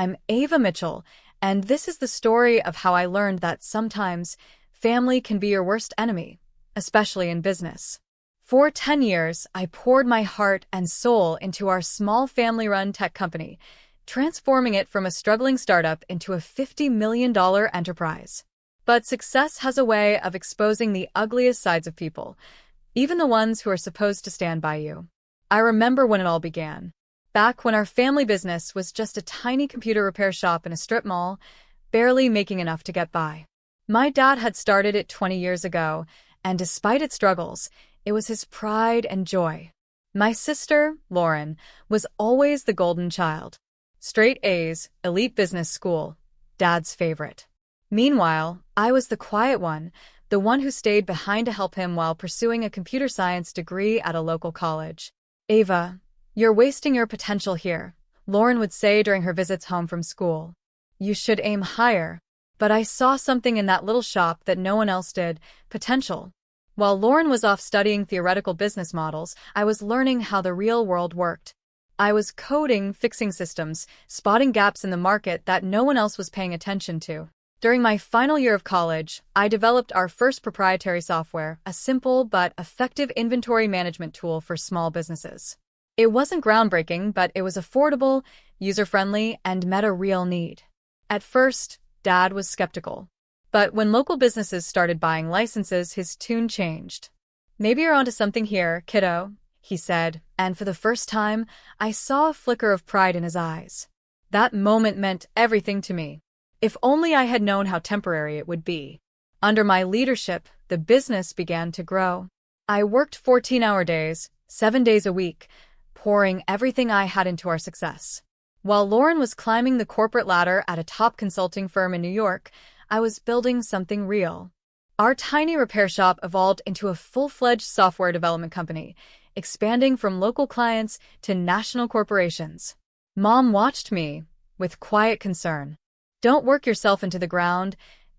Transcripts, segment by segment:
I'm Ava Mitchell, and this is the story of how I learned that sometimes family can be your worst enemy, especially in business. For 10 years, I poured my heart and soul into our small family-run tech company, transforming it from a struggling startup into a $50 million enterprise. But success has a way of exposing the ugliest sides of people, even the ones who are supposed to stand by you. I remember when it all began. Back when our family business was just a tiny computer repair shop in a strip mall, barely making enough to get by. My dad had started it 20 years ago, and despite its struggles, it was his pride and joy. My sister, Lauren, was always the golden child. Straight A's, elite business school, Dad's favorite. Meanwhile, I was the quiet one, the one who stayed behind to help him while pursuing a computer science degree at a local college. Ava, you're wasting your potential here, Lauren would say during her visits home from school. You should aim higher. But I saw something in that little shop that no one else did, potential. While Lauren was off studying theoretical business models, I was learning how the real world worked. I was coding, fixing systems, spotting gaps in the market that no one else was paying attention to. During my final year of college, I developed our first proprietary software, a simple but effective inventory management tool for small businesses. It wasn't groundbreaking, but it was affordable, user-friendly, and met a real need. At first, Dad was skeptical. But when local businesses started buying licenses, his tune changed. Maybe you're onto something here, kiddo, he said, and for the first time, I saw a flicker of pride in his eyes. That moment meant everything to me. If only I had known how temporary it would be. Under my leadership, the business began to grow. I worked 14-hour days, 7 days a week, pouring everything I had into our success. While Lauren was climbing the corporate ladder at a top consulting firm in New York, I was building something real. Our tiny repair shop evolved into a full-fledged software development company, expanding from local clients to national corporations. Mom watched me with quiet concern. Don't work yourself into the ground,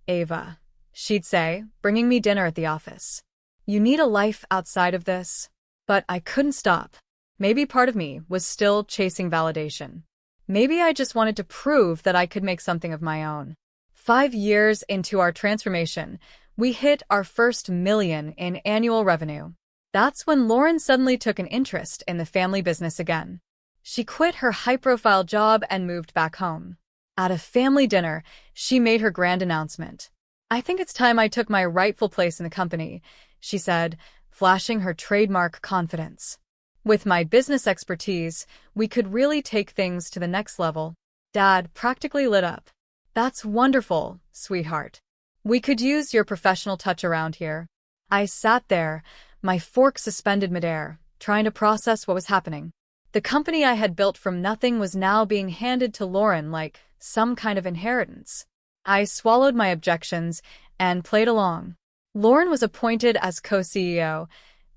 Ava, she'd say, bringing me dinner at the office. You need a life outside of this. But I couldn't stop. Maybe part of me was still chasing validation. Maybe I just wanted to prove that I could make something of my own. 5 years into our transformation, we hit our first $1 million in annual revenue. That's when Lauren suddenly took an interest in the family business again. She quit her high-profile job and moved back home. At a family dinner, she made her grand announcement. I think it's time I took my rightful place in the company, she said, flashing her trademark confidence. With my business expertise, we could really take things to the next level. Dad practically lit up. That's wonderful, sweetheart. We could use your professional touch around here. I sat there, my fork suspended midair, trying to process what was happening. The company I had built from nothing was now being handed to Lauren like some kind of inheritance. I swallowed my objections and played along. Lauren was appointed as co-CEO,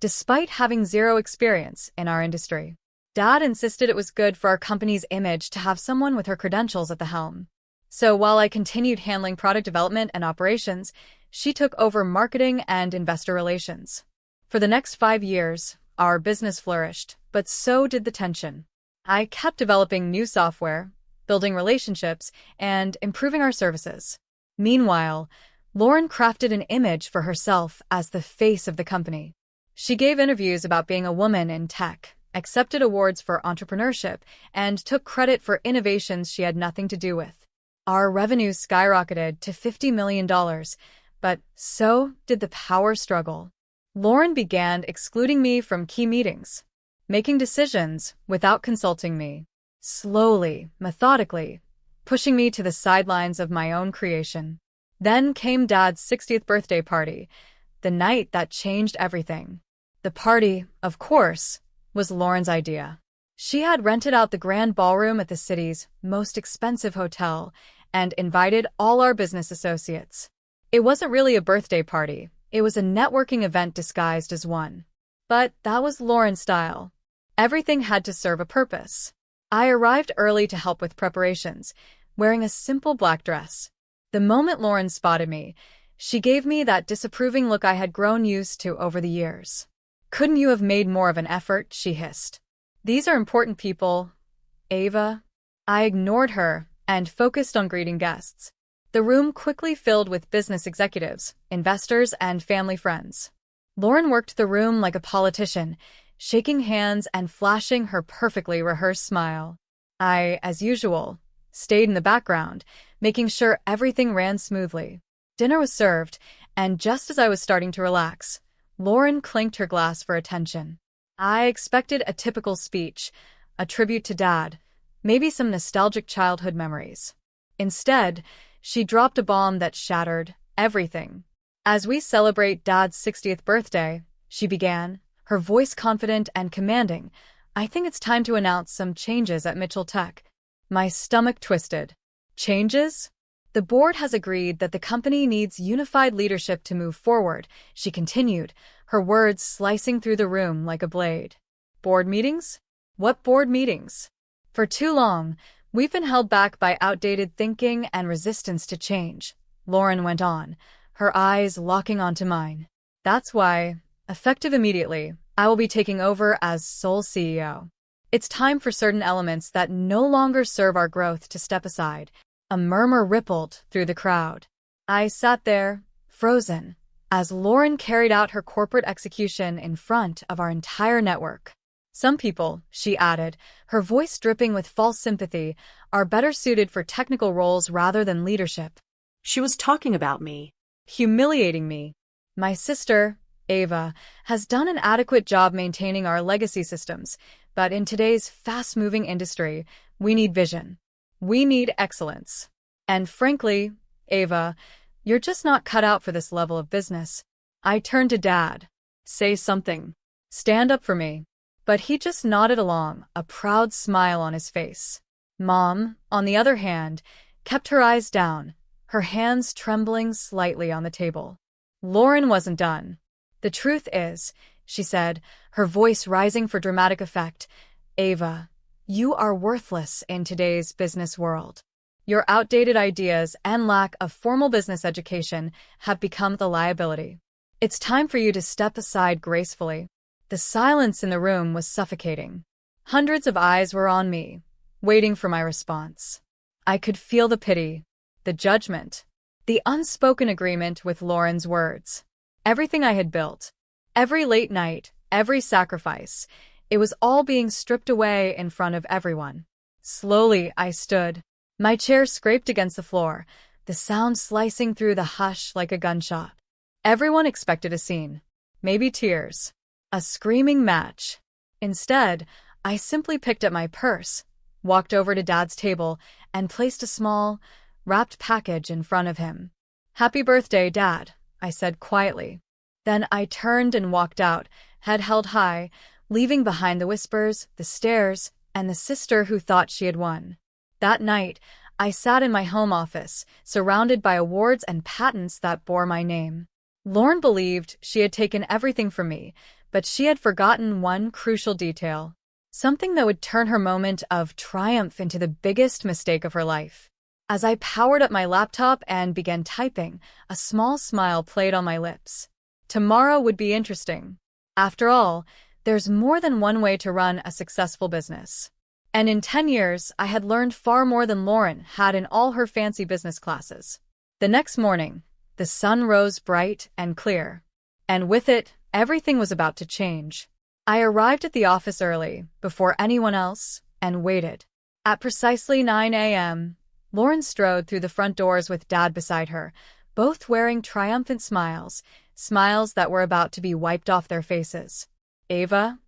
despite having zero experience in our industry. Dad insisted it was good for our company's image to have someone with her credentials at the helm. So while I continued handling product development and operations, she took over marketing and investor relations. For the next 5 years, our business flourished, but so did the tension. I kept developing new software, building relationships, and improving our services. Meanwhile, Lauren crafted an image for herself as the face of the company. She gave interviews about being a woman in tech, accepted awards for entrepreneurship, and took credit for innovations she had nothing to do with. Our revenues skyrocketed to $50 million, but so did the power struggle. Lauren began excluding me from key meetings, making decisions without consulting me, slowly, methodically, pushing me to the sidelines of my own creation. Then came Dad's 60th birthday party, the night that changed everything. The party, of course, was Lauren's idea. She had rented out the grand ballroom at the city's most expensive hotel and invited all our business associates. It wasn't really a birthday party, it was a networking event disguised as one. But that was Lauren's style. Everything had to serve a purpose. I arrived early to help with preparations, wearing a simple black dress. The moment Lauren spotted me, she gave me that disapproving look I had grown used to over the years. Couldn't you have made more of an effort? She hissed. These are important people, Ava. I ignored her, and focused on greeting guests. The room quickly filled with business executives, investors, and family friends. Lauren worked the room like a politician, shaking hands and flashing her perfectly rehearsed smile. I, as usual, stayed in the background, making sure everything ran smoothly. Dinner was served, and just as I was starting to relax, Lauren clinked her glass for attention. I expected a typical speech, a tribute to Dad, maybe some nostalgic childhood memories. Instead, she dropped a bomb that shattered everything. As we celebrate Dad's 60th birthday, she began, her voice confident and commanding, I think it's time to announce some changes at Mitchell Tech. My stomach twisted. Changes? The board has agreed that the company needs unified leadership to move forward, she continued, her words slicing through the room like a blade. Board meetings? What board meetings? For too long, we've been held back by outdated thinking and resistance to change, Lauren went on, her eyes locking onto mine. That's why, effective immediately, I will be taking over as sole CEO. It's time for certain elements that no longer serve our growth to step aside. A murmur rippled through the crowd. I sat there, frozen, as Lauren carried out her corporate execution in front of our entire network. Some people, she added, her voice dripping with false sympathy, are better suited for technical roles rather than leadership. She was talking about me. Humiliating me. My sister, Ava, has done an adequate job maintaining our legacy systems, but in today's fast-moving industry, we need vision. We need excellence. And frankly, Ava, you're just not cut out for this level of business. I turned to Dad. Say something. Stand up for me. But he just nodded along, a proud smile on his face. Mom, on the other hand, kept her eyes down, her hands trembling slightly on the table. Lauren wasn't done. The truth is, she said, her voice rising for dramatic effect, Ava, you are worthless in today's business world. Your outdated ideas and lack of formal business education have become the liability. It's time for you to step aside gracefully. The silence in the room was suffocating. Hundreds of eyes were on me, waiting for my response. I could feel the pity, the judgment, the unspoken agreement with Lauren's words. Everything I had built, every late night, every sacrifice, it was all being stripped away in front of everyone. Slowly, I stood. My chair scraped against the floor, the sound slicing through the hush like a gunshot. Everyone expected a scene, maybe tears. A screaming match. Instead, I simply picked up my purse, walked over to Dad's table, and placed a small, wrapped package in front of him. Happy birthday, Dad, I said quietly. Then I turned and walked out, head held high, leaving behind the whispers, the stares, and the sister who thought she had won. That night, I sat in my home office, surrounded by awards and patents that bore my name. Lauren believed she had taken everything from me, but she had forgotten one crucial detail, something that would turn her moment of triumph into the biggest mistake of her life. As I powered up my laptop and began typing, a small smile played on my lips. Tomorrow would be interesting. After all, there's more than one way to run a successful business. And in 10 years, I had learned far more than Lauren had in all her fancy business classes. The next morning, the sun rose bright and clear. And with it, everything was about to change. I arrived at the office early, before anyone else, and waited. At precisely 9 a.m., Lauren strode through the front doors with Dad beside her, both wearing triumphant smiles, smiles that were about to be wiped off their faces. Ava?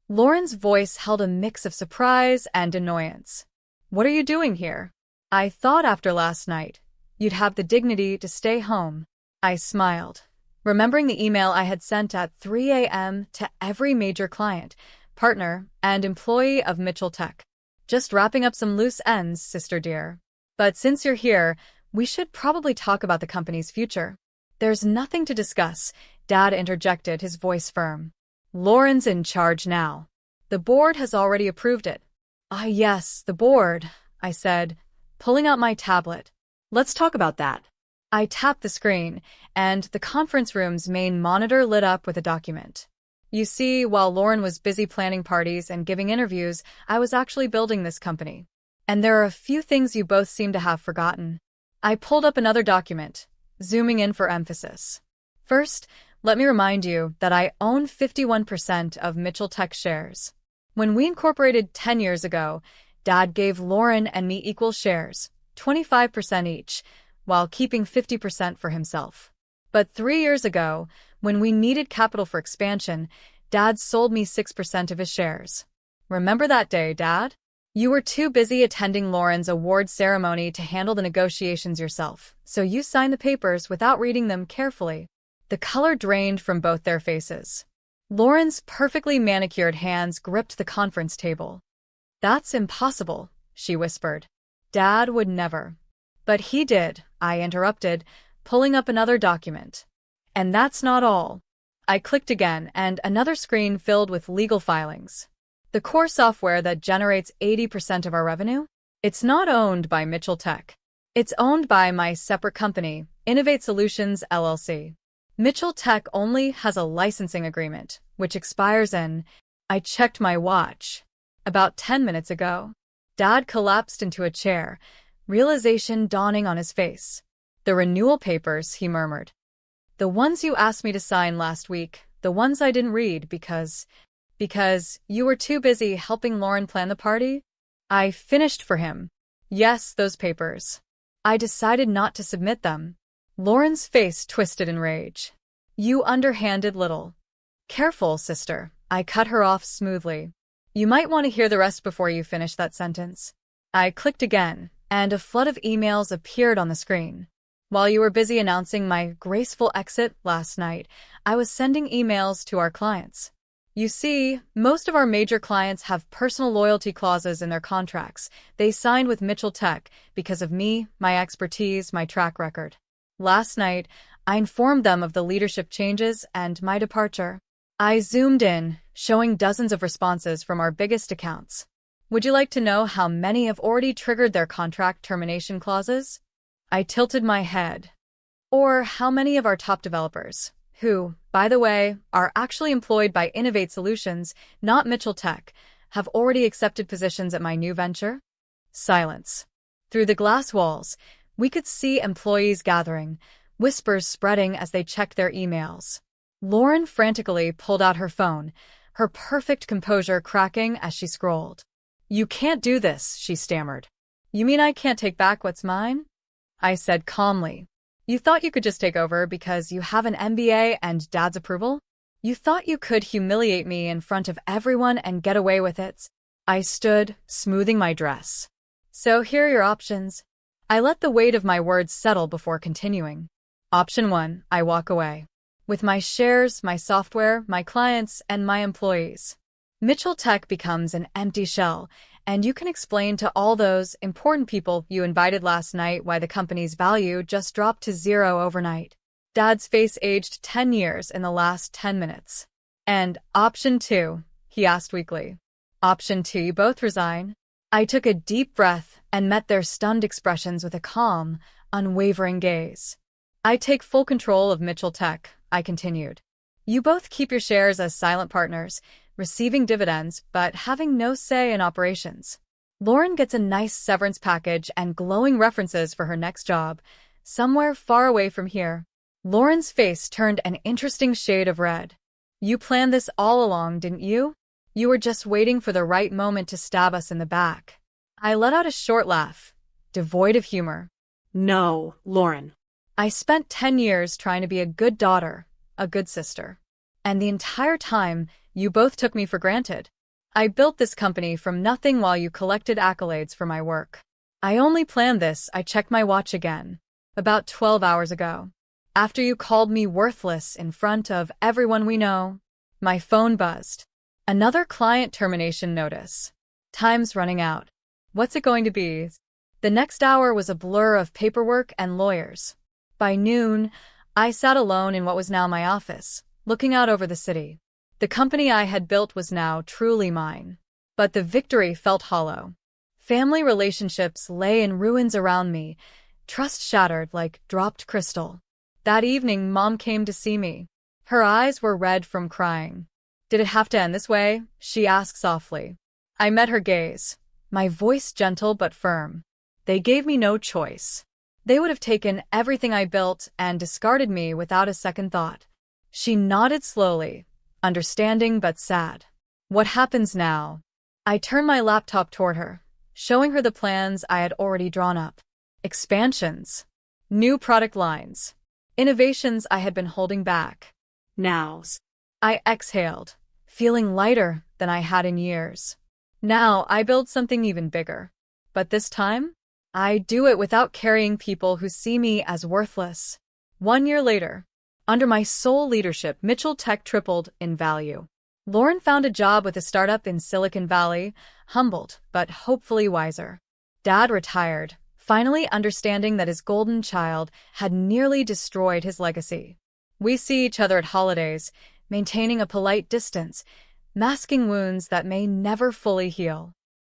Lauren's voice held a mix of surprise and annoyance. What are you doing here? I thought after last night, you'd have the dignity to stay home. I smiled, remembering the email I had sent at 3 a.m. to every major client, partner, and employee of Mitchell Tech. Just wrapping up some loose ends, sister dear. But since you're here, we should probably talk about the company's future. There's nothing to discuss, Dad interjected, his voice firm. Lauren's in charge now. The board has already approved it. Ah, yes, the board, I said, pulling out my tablet. Let's talk about that. I tapped the screen, and the conference room's main monitor lit up with a document. You see, while Lauren was busy planning parties and giving interviews, I was actually building this company. And there are a few things you both seem to have forgotten. I pulled up another document, zooming in for emphasis. First, let me remind you that I own 51% of Mitchell Tech shares. When we incorporated 10 years ago, Dad gave Lauren and me equal shares, 25% each, while keeping 50% for himself. But 3 years ago, when we needed capital for expansion, Dad sold me 6% of his shares. Remember that day, Dad? You were too busy attending Lauren's award ceremony to handle the negotiations yourself, so you signed the papers without reading them carefully. The color drained from both their faces. Lauren's perfectly manicured hands gripped the conference table. "That's impossible," she whispered. "Dad would never." "But he did," I interrupted, pulling up another document. "And that's not all." I clicked again, and another screen filled with legal filings. The core software that generates 80% of our revenue? It's not owned by Mitchell Tech. It's owned by my separate company, Innovate Solutions, LLC. Mitchell Tech only has a licensing agreement, which expires in— I checked my watch. About 10 minutes ago. Dad collapsed into a chair, realization dawning on his face. "The renewal papers," he murmured. "The ones you asked me to sign last week, the ones I didn't read because you were too busy helping Lauren plan the party?" I finished for him. "Yes, those papers. I decided not to submit them." Lauren's face twisted in rage. "You underhanded little." "Careful, sister." I cut her off smoothly. "You might want to hear the rest before you finish that sentence." I clicked again, and a flood of emails appeared on the screen. "While you were busy announcing my graceful exit last night, I was sending emails to our clients. You see, most of our major clients have personal loyalty clauses in their contracts. They signed with Mitchell Tech because of me, my expertise, my track record. Last night, I informed them of the leadership changes and my departure." I zoomed in, showing dozens of responses from our biggest accounts. "Would you like to know how many have already triggered their contract termination clauses?" I tilted my head. "Or how many of our top developers, who, by the way, are actually employed by Innovate Solutions, not Mitchell Tech, have already accepted positions at my new venture?" Silence. Through the glass walls, we could see employees gathering, whispers spreading as they checked their emails. Lauren frantically pulled out her phone, her perfect composure cracking as she scrolled. "You can't do this," she stammered. "You mean I can't take back what's mine?" I said calmly. "You thought you could just take over because you have an MBA and Dad's approval? You thought you could humiliate me in front of everyone and get away with it?" I stood, smoothing my dress. "So here are your options." I let the weight of my words settle before continuing. Option 1, I walk away. With my shares, my software, my clients, and my employees. Mitchell Tech becomes an empty shell, and you can explain to all those important people you invited last night why the company's value just dropped to zero overnight. Dad's face aged 10 years in the last 10 minutes. "And option 2, he asked weakly. "Option 2, you both resign." I took a deep breath and met their stunned expressions with a calm, unwavering gaze. "I take full control of Mitchell Tech," I continued. "You both keep your shares as silent partners, receiving dividends but having no say in operations. Lauren gets a nice severance package and glowing references for her next job, somewhere far away from here." Lauren's face turned an interesting shade of red. "You planned this all along, didn't you? You were just waiting for the right moment to stab us in the back." I let out a short laugh, devoid of humor. No, Lauren. "I spent 10 years trying to be a good daughter, a good sister. And the entire time, you both took me for granted. I built this company from nothing while you collected accolades for my work. I only planned this," I checked my watch again, "about 12 hours ago. After you called me worthless in front of everyone we know." My phone buzzed. Another client termination notice. Time's running out. What's it going to be? The next hour was a blur of paperwork and lawyers. By noon, I sat alone in what was now my office, looking out over the city. The company I had built was now truly mine. But the victory felt hollow. Family relationships lay in ruins around me, trust shattered like dropped crystal. That evening, Mom came to see me. Her eyes were red from crying. "Did it have to end this way?" she asked softly. I met her gaze. my voice gentle but firm. They gave me no choice. They would have taken everything I built and discarded me without a second thought. She nodded slowly, understanding but sad. What happens now? I turned my laptop toward her, showing her the plans I had already drawn up. Expansions. New product lines. Innovations I had been holding back. Nows. I exhaled, feeling lighter than I had in years. Now I build something even bigger. But this time, I do it without carrying people who see me as worthless. 1 year later, under my sole leadership, Mitchell Tech tripled in value. Lauren found a job with a startup in Silicon Valley, humbled but hopefully wiser. Dad retired, finally understanding that his golden child had nearly destroyed his legacy. We see each other at holidays, maintaining a polite distance, masking wounds that may never fully heal.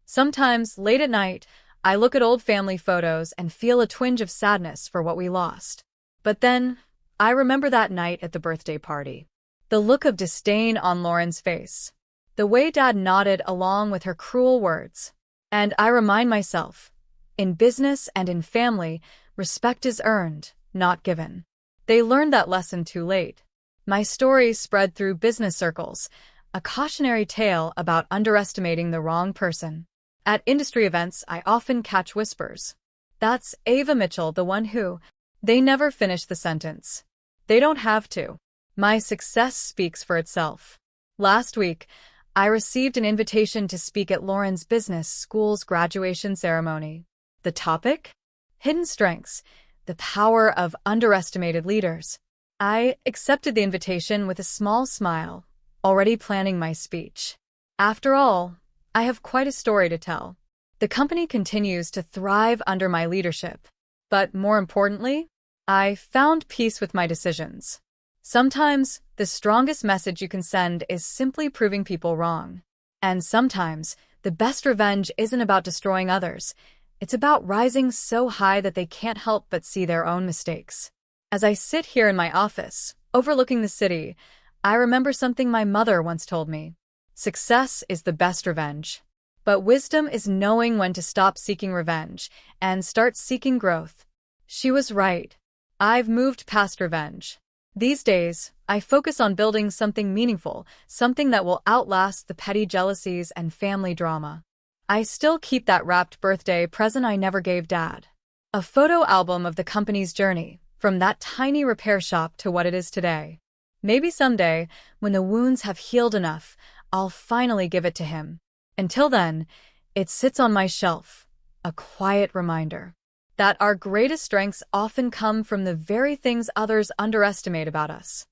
Sometimes, late at night, I look at old family photos and feel a twinge of sadness for what we lost. But then, I remember that night at the birthday party. The look of disdain on Lauren's face. The way Dad nodded along with her cruel words. And I remind myself, in business and in family, respect is earned, not given. They learned that lesson too late. My story spread through business circles, a cautionary tale about underestimating the wrong person. At industry events, I often catch whispers. That's Ava Mitchell, the one who... They never finish the sentence. They don't have to. My success speaks for itself. Last week, I received an invitation to speak at Lauren's business school's graduation ceremony. The topic? Hidden strengths, the power of underestimated leaders. I accepted the invitation with a small smile, already planning my speech. After all, I have quite a story to tell. The company continues to thrive under my leadership. But more importantly, I found peace with my decisions. Sometimes, the strongest message you can send is simply proving people wrong. And sometimes, the best revenge isn't about destroying others. It's about rising so high that they can't help but see their own mistakes. As I sit here in my office, overlooking the city, I remember something my mother once told me. Success is the best revenge. But wisdom is knowing when to stop seeking revenge and start seeking growth. She was right. I've moved past revenge. These days, I focus on building something meaningful, something that will outlast the petty jealousies and family drama. I still keep that wrapped birthday present I never gave Dad. A photo album of the company's journey, from that tiny repair shop to what it is today. Maybe someday, when the wounds have healed enough, I'll finally give it to him. Until then, it sits on my shelf, a quiet reminder that our greatest strengths often come from the very things others underestimate about us.